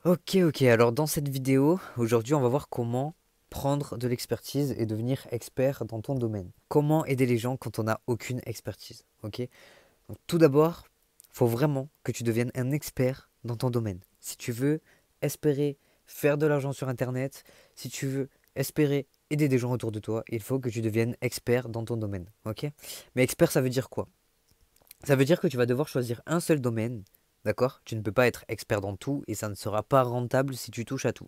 Ok, alors dans cette vidéo, aujourd'hui on va voir comment prendre de l'expertise et devenir expert dans ton domaine. Comment aider les gens quand on n'a aucune expertise, ok? Donc, tout d'abord, il faut vraiment que tu deviennes un expert dans ton domaine. Si tu veux espérer faire de l'argent sur Internet, si tu veux espérer aider des gens autour de toi, il faut que tu deviennes expert dans ton domaine, ok? Mais expert, ça veut dire quoi? Ça veut dire que tu vas devoir choisir un seul domaine, d'accord? Tu ne peux pas être expert dans tout et ça ne sera pas rentable si tu touches à tout.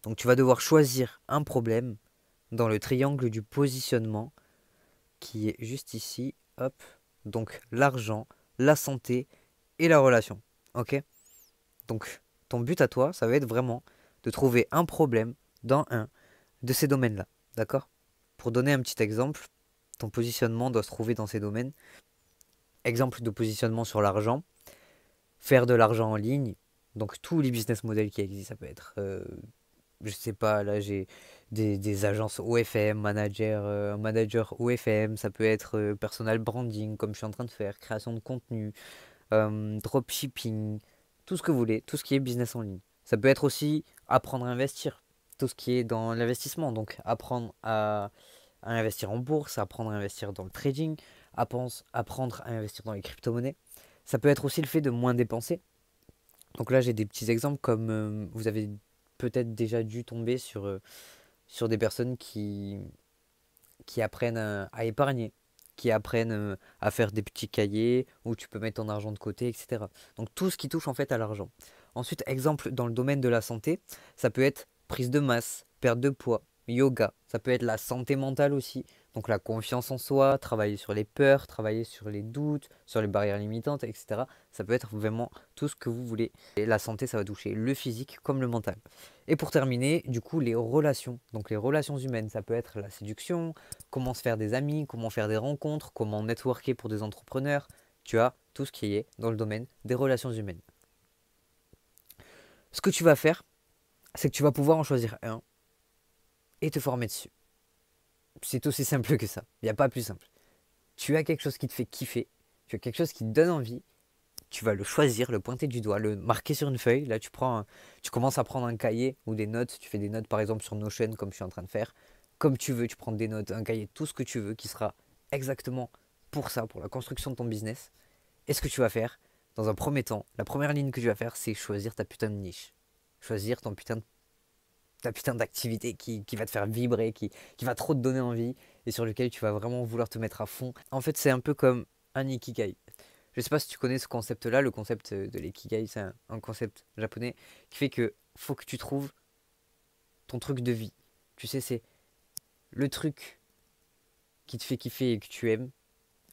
Donc tu vas devoir choisir un problème dans le triangle du positionnement qui est juste ici. Hop. Donc l'argent, la santé et la relation. Ok? Donc ton but à toi, ça va être vraiment de trouver un problème dans un de ces domaines-là. D'accord? Pour donner un petit exemple, ton positionnement doit se trouver dans ces domaines. Exemple de positionnement sur l'argent. Faire de l'argent en ligne. Donc tous les business models qui existent, ça peut être je sais pas, là j'ai des agences OFM, manager OFM, ça peut être personal branding comme je suis en train de faire, création de contenu, dropshipping, tout ce que vous voulez, tout ce qui est business en ligne. Ça peut être aussi apprendre à investir, tout ce qui est dans l'investissement, donc à investir en bourse, apprendre à investir dans le trading, apprendre à investir dans les crypto-monnaies. Ça peut être aussi le fait de moins dépenser. Donc là, j'ai des petits exemples comme vous avez peut-être déjà dû tomber sur des personnes qui apprennent à épargner, qui apprennent à faire des petits cahiers où tu peux mettre ton argent de côté, etc. Donc tout ce qui touche en fait à l'argent. Ensuite, exemple dans le domaine de la santé, ça peut être prise de masse, perte de poids, yoga, ça peut être la santé mentale aussi, donc la confiance en soi, travailler sur les peurs, travailler sur les doutes, sur les barrières limitantes, etc. Ça peut être vraiment tout ce que vous voulez. Et la santé, ça va toucher le physique comme le mental. Et pour terminer, du coup, les relations. Donc les relations humaines, ça peut être la séduction, comment se faire des amis, comment faire des rencontres, comment networker pour des entrepreneurs. Tu as tout ce qui est dans le domaine des relations humaines. Ce que tu vas faire, c'est que tu vas pouvoir en choisir un et te former dessus. C'est aussi simple que ça. Il n'y a pas plus simple. Tu as quelque chose qui te fait kiffer, tu as quelque chose qui te donne envie, tu vas le choisir, le pointer du doigt, le marquer sur une feuille. Là, tu commences à prendre un cahier ou des notes. Tu fais des notes par exemple sur Notion comme je suis en train de faire. Comme tu veux, tu prends des notes, un cahier, tout ce que tu veux qui sera exactement pour ça, pour la construction de ton business. Et ce que tu vas faire, dans un premier temps, la première ligne que tu vas faire, c'est choisir ta putain de niche. Choisir ta putain d'activité qui va te faire vibrer, qui va trop te donner envie et sur lequel tu vas vraiment vouloir te mettre à fond. En fait, c'est un peu comme un ikigai. Je sais pas si tu connais ce concept-là, le concept de l'ikigai, c'est un concept japonais qui fait que faut que tu trouves ton truc de vie. Tu sais, c'est le truc qui te fait kiffer et que tu aimes,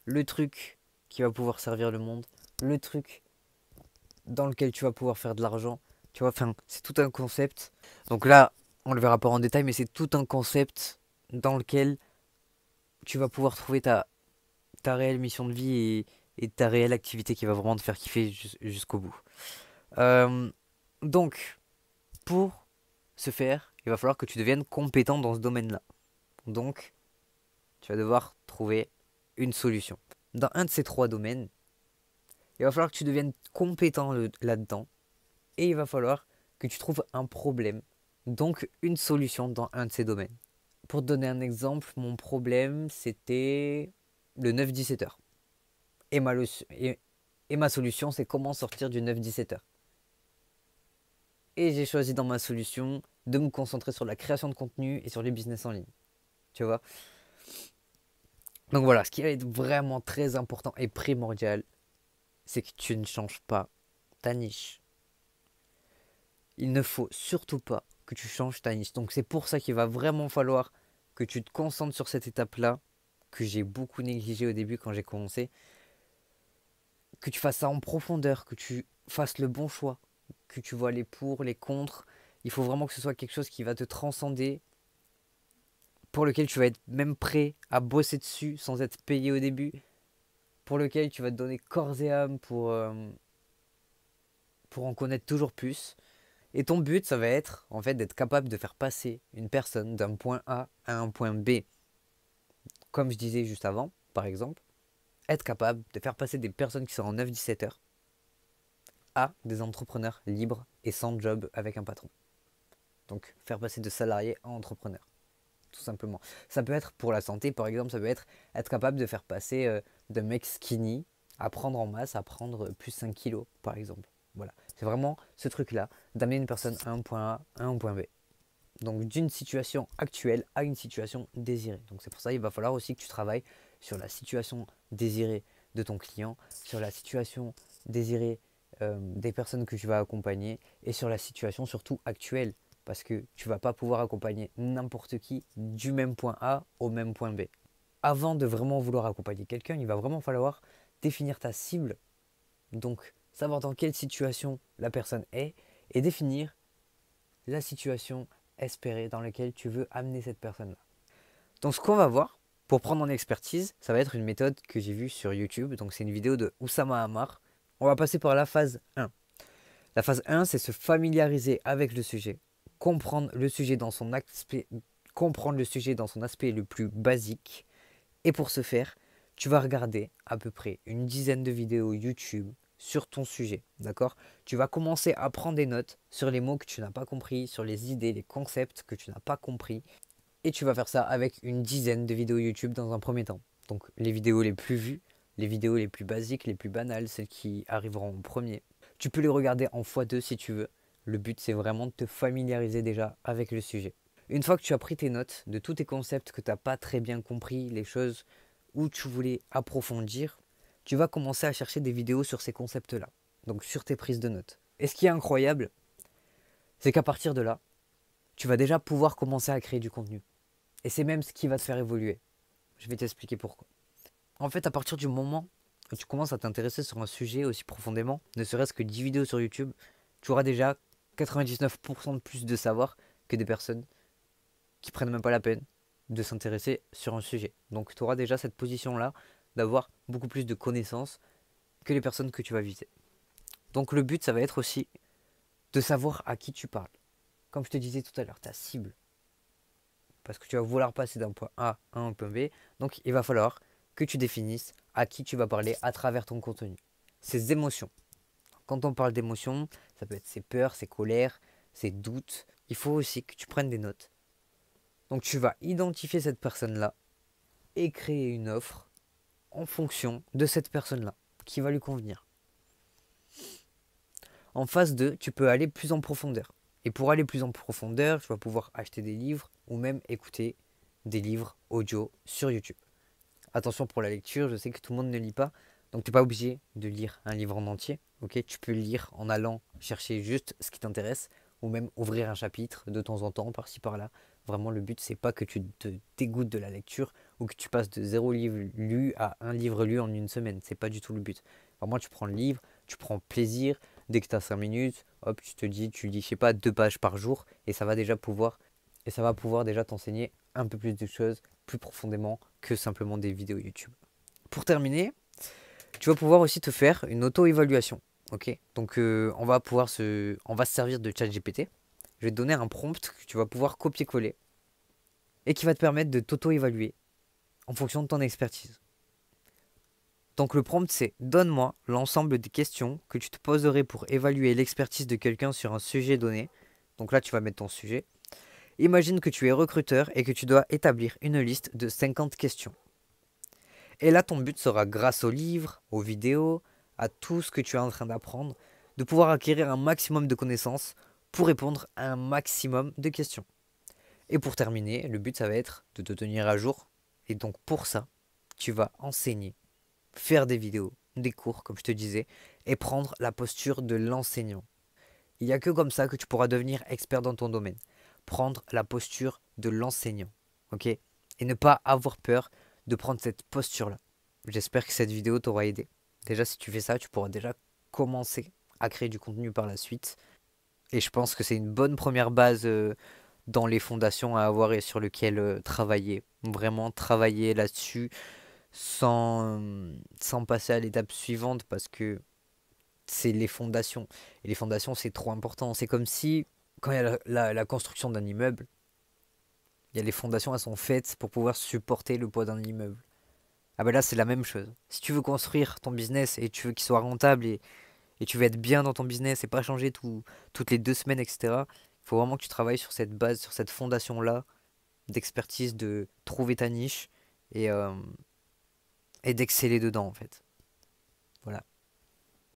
le truc qui va pouvoir servir le monde, le truc dans lequel tu vas pouvoir faire de l'argent. Tu vois, enfin, c'est tout un concept. Donc là, on le verra pas en détail, mais c'est tout un concept dans lequel tu vas pouvoir trouver ta réelle mission de vie et ta réelle activité qui va vraiment te faire kiffer jusqu'au bout. Euh, donc, pour ce faire, il va falloir que tu deviennes compétent dans ce domaine-là. Donc, tu vas devoir trouver une solution. Dans un de ces trois domaines, il va falloir que tu deviennes compétent là-dedans. Et il va falloir que tu trouves un problème, donc une solution dans un de ces domaines. Pour te donner un exemple, mon problème, c'était le 9-17 heures. Et ma solution, c'est comment sortir du 9-17 heures. Et j'ai choisi dans ma solution de me concentrer sur la création de contenu et sur les business en ligne. Tu vois. Donc voilà, ce qui va être vraiment très important et primordial, c'est que tu ne changes pas ta niche. Il ne faut surtout pas que tu changes ta niche. Donc c'est pour ça qu'il va vraiment falloir que tu te concentres sur cette étape-là, que j'ai beaucoup négligé au début quand j'ai commencé, que tu fasses ça en profondeur, que tu fasses le bon choix, que tu vois les pour, les contre. Il faut vraiment que ce soit quelque chose qui va te transcender, pour lequel tu vas être même prêt à bosser dessus sans être payé au début, pour lequel tu vas te donner corps et âme pour en connaître toujours plus. Et ton but, ça va être en fait d'être capable de faire passer une personne d'un point A à un point B. Comme je disais juste avant, par exemple, être capable de faire passer des personnes qui sont en 9-17 heures à des entrepreneurs libres et sans job avec un patron. Donc faire passer de salarié à entrepreneur, tout simplement. Ça peut être pour la santé, par exemple, ça peut être capable de faire passer de mec skinny à prendre en masse, à prendre plus 5 kilos, par exemple. Voilà, c'est vraiment ce truc-là, d'amener une personne à un point A, à un point B. Donc d'une situation actuelle à une situation désirée. Donc c'est pour ça qu'il va falloir aussi que tu travailles sur la situation désirée de ton client, sur la situation désirée des personnes que tu vas accompagner et sur la situation surtout actuelle. Parce que tu ne vas pas pouvoir accompagner n'importe qui du même point A au même point B. Avant de vraiment vouloir accompagner quelqu'un, il va vraiment falloir définir ta cible. Donc savoir dans quelle situation la personne est et définir la situation espérée dans laquelle tu veux amener cette personne-là. Donc ce qu'on va voir pour prendre en expertise, ça va être une méthode que j'ai vue sur YouTube. Donc c'est une vidéo de Oussama Ammar. On va passer par la phase 1. La phase 1, c'est se familiariser avec le sujet, comprendre le sujet dans son aspect, le plus basique. Et pour ce faire, tu vas regarder à peu près une dizaine de vidéos YouTube sur ton sujet, d'accord? Tu vas commencer à prendre des notes sur les mots que tu n'as pas compris, sur les idées, les concepts que tu n'as pas compris. Et tu vas faire ça avec une dizaine de vidéos YouTube dans un premier temps. Donc les vidéos les plus vues, les vidéos les plus basiques, les plus banales, celles qui arriveront en premier. Tu peux les regarder en x2 si tu veux. Le but, c'est vraiment de te familiariser déjà avec le sujet. Une fois que tu as pris tes notes de tous tes concepts que tu n'as pas très bien compris, les choses où tu voulais approfondir, tu vas commencer à chercher des vidéos sur ces concepts-là. Donc sur tes prises de notes. Et ce qui est incroyable, c'est qu'à partir de là, tu vas déjà pouvoir commencer à créer du contenu. Et c'est même ce qui va te faire évoluer. Je vais t'expliquer pourquoi. En fait, à partir du moment où tu commences à t'intéresser sur un sujet aussi profondément, ne serait-ce que 10 vidéos sur YouTube, tu auras déjà 99% de plus de savoir que des personnes qui prennent même pas la peine de s'intéresser sur un sujet. Donc tu auras déjà cette position-là d'avoir beaucoup plus de connaissances que les personnes que tu vas viser. Donc le but, ça va être aussi de savoir à qui tu parles. Comme je te disais tout à l'heure, ta cible. Parce que tu vas vouloir passer d'un point A à un point B. Donc il va falloir que tu définisses à qui tu vas parler à travers ton contenu. Ses émotions. Quand on parle d'émotions, ça peut être ses peurs, ses colères, ses doutes. Il faut aussi que tu prennes des notes. Donc tu vas identifier cette personne-là et créer une offre en fonction de cette personne-là qui va lui convenir. En phase 2, tu peux aller plus en profondeur. Et pour aller plus en profondeur, tu vas pouvoir acheter des livres ou même écouter des livres audio sur YouTube. Attention pour la lecture, je sais que tout le monde ne lit pas, donc tu n'es pas obligé de lire un livre en entier. Okay, tu peux le lire en allant chercher juste ce qui t'intéresse ou même ouvrir un chapitre de temps en temps, par-ci par-là. Vraiment, le but, c'est pas que tu te dégoûtes de la lecture ou que tu passes de 0 livre lu à un livre lu en une semaine. C'est pas du tout le but. Vraiment, tu prends le livre, tu prends plaisir. Dès que tu as 5 minutes, hop, tu te dis, tu lis, je sais pas, 2 pages par jour et ça va pouvoir déjà t'enseigner un peu plus de choses plus profondément que simplement des vidéos YouTube. Pour terminer, tu vas pouvoir aussi te faire une auto-évaluation. Ok, donc on va se servir de ChatGPT. Je vais te donner un prompt que tu vas pouvoir copier-coller et qui va te permettre de t'auto-évaluer en fonction de ton expertise. Donc le prompt, c'est: donne-moi l'ensemble des questions que tu te poserais pour évaluer l'expertise de quelqu'un sur un sujet donné. Donc là, tu vas mettre ton sujet. Imagine que tu es recruteur et que tu dois établir une liste de 50 questions. Et là, ton but sera, grâce aux livres, aux vidéos, à tout ce que tu es en train d'apprendre, de pouvoir acquérir un maximum de connaissances pour répondre à un maximum de questions. Et pour terminer, le but, ça va être de te tenir à jour. Et donc pour ça, tu vas enseigner, faire des vidéos, des cours, comme je te disais, et prendre la posture de l'enseignant. Il n'y a que comme ça que tu pourras devenir expert dans ton domaine. Prendre la posture de l'enseignant, ok? Et ne pas avoir peur de prendre cette posture-là. J'espère que cette vidéo t'aura aidé. Déjà, si tu fais ça, tu pourras déjà commencer à créer du contenu par la suite. Et je pense que c'est une bonne première base dans les fondations à avoir et sur lequel travailler. Vraiment travailler là-dessus sans passer à l'étape suivante parce que c'est les fondations. Et les fondations, c'est trop important. C'est comme si, quand il y a la construction d'un immeuble, il y a les fondations, elles sont faites pour pouvoir supporter le poids d'un immeuble. Ah ben là, c'est la même chose. Si tu veux construire ton business et tu veux qu'il soit rentable et et tu veux être bien dans ton business et pas changer toutes les 2 semaines, etc., il faut vraiment que tu travailles sur cette base, sur cette fondation-là d'expertise, de trouver ta niche et, euh, et d'exceller dedans en fait. Voilà.